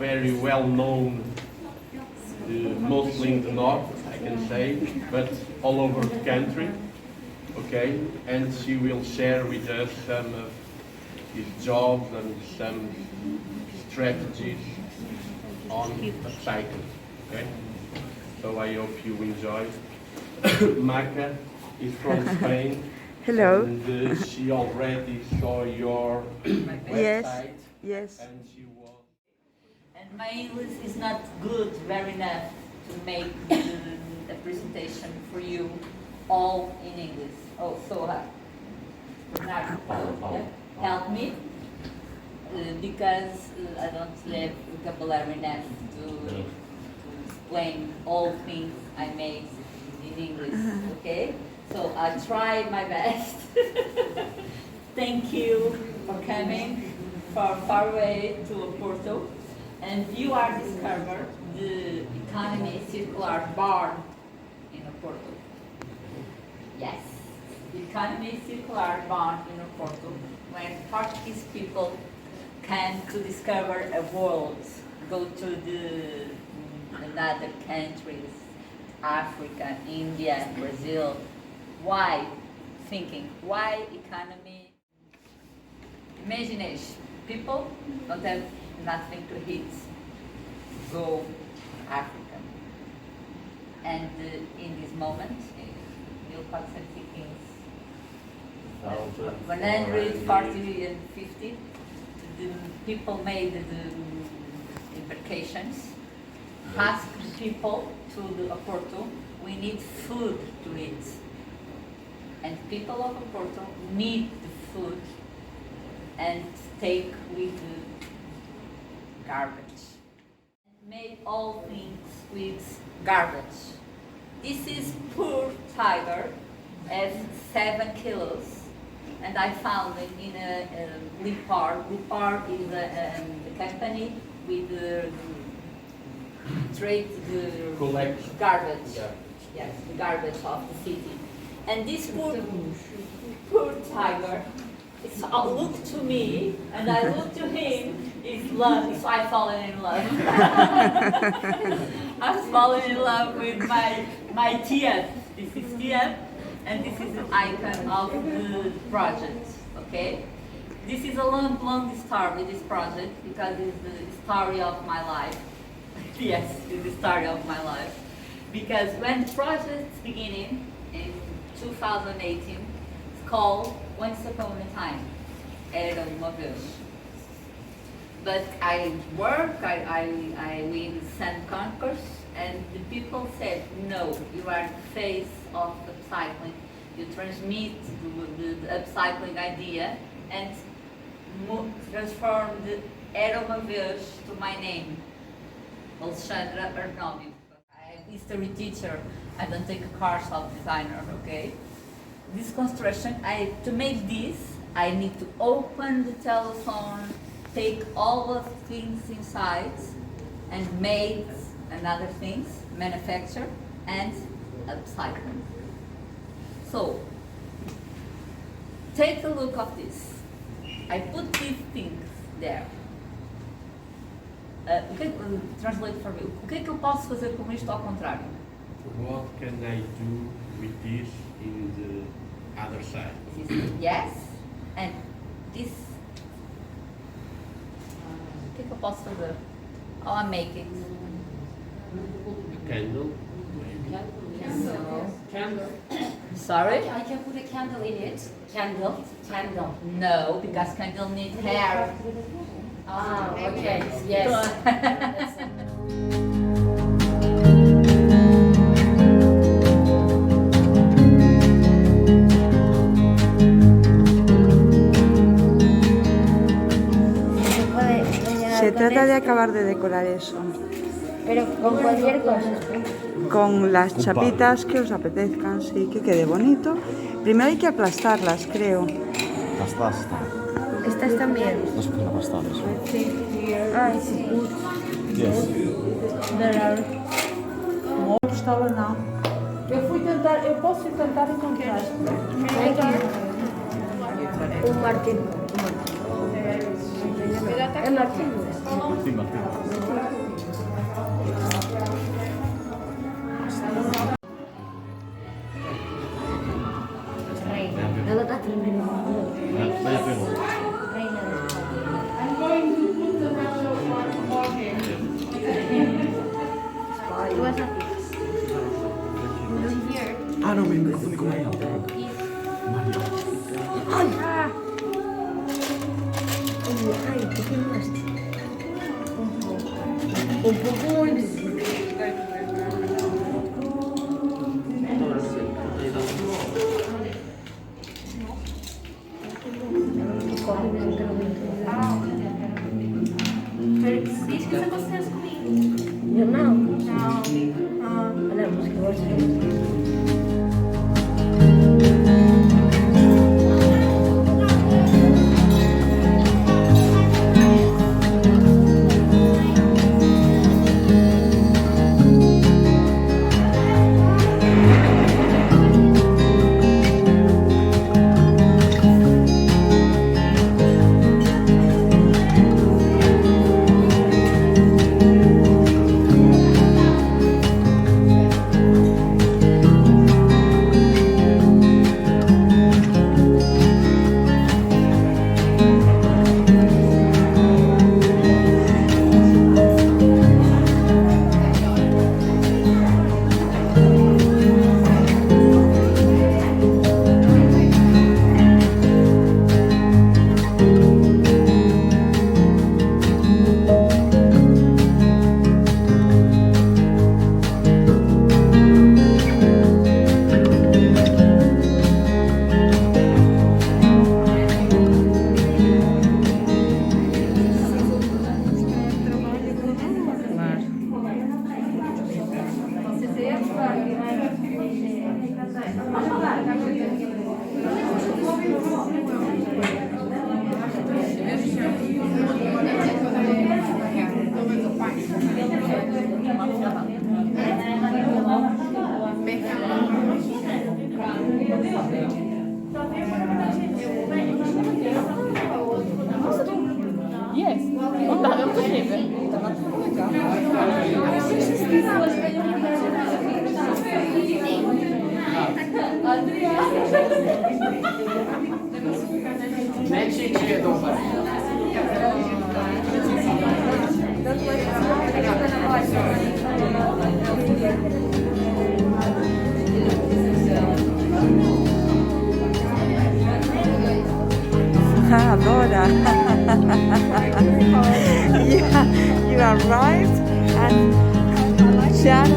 very well known, mostly in the north, I can say, but all over the country. Okay, and she will share with us some of his jobs and some strategies on upcycling. Okay, so I hope you enjoy. Maca is from Spain. Hello. And she already saw your website. Yes. And she was. And my English is not good, very enough to make a presentation for you all in English. Oh, so Bernardo, help me because I don't have vocabulary enough to explain all things I made in English. Okay, so I try my best. Thank you for coming from far away to Porto, and you are discovered the economy circular barn in Porto. Yes, the economy circular barn in Porto, when Portuguese people can to discover a world, go to another countries, Africa, India, Brazil. Why? Thinking, why economy? Imagination. People don't have nothing to eat. Go Africa. And in this moment, 140 and 50, the people made the embarcations, asked people to Porto, we need food to eat. And people of Porto need the food and take with the garbage. Made all things with garbage. This is poor tiger at 7 kilos. And I found it in a Lipar. Lipar is a company with trade the Collect garbage. Yeah. Yes, the garbage of the city. And this poor tiger, looked to me, and I looked to him. It's love, so I fallen in love. I've fallen in love with my Tia. This is Tia. And this is the icon of the project, okay? This is a long story, this project, because it's the story of my life. Yes, it's the story of my life. Because when the project's beginning in 2018, it's called Once Upon a Time, era uma vez. But I work, I win some concourse, and the people said, no, you are the face of upcycling. You transmit the upcycling idea and transform the era uma vez to my name, Alexandra Arnaudio. I'm a history teacher. I don't take a course of designer, okay? This construction, to make this, I need to open the telephone, take all of the things inside, and make another things, manufacture and upcycling. So, take a look of this. I put these things there. Translate for me. O que é que eu posso fazer com isto ao contrário? What can I do with this in the other side? Yes, and this. O que é que eu posso fazer? How I make it? Candle. Candle. Sorry? I can put a candle in it. Candle. No, because candle need hair. Ah, okay. Yes. Se trata de acabar de decorar eso. Pero con cualquier cosa. Con las chapitas que os apetezcan, sí, que quede bonito. Primero hay que aplastarlas, creo. Aplastaste. Estas también. No se pueden aplastar eso. Ay, sí. Yes. O outro estava não. Eu posso tentar encontrar. Un martín. Es Martín. Martín, Martín. Reina. No lo estás terminando. Vaya pego. Reina de España. Tú vas aquí. Ah, no, me confundí con ella. Mario. Ay, ¿qué filmaste? Un poco muy Diz que você gosta comigo. Yo no. Não. Olha, pues que vos sabés. Adora. You arrived and Shan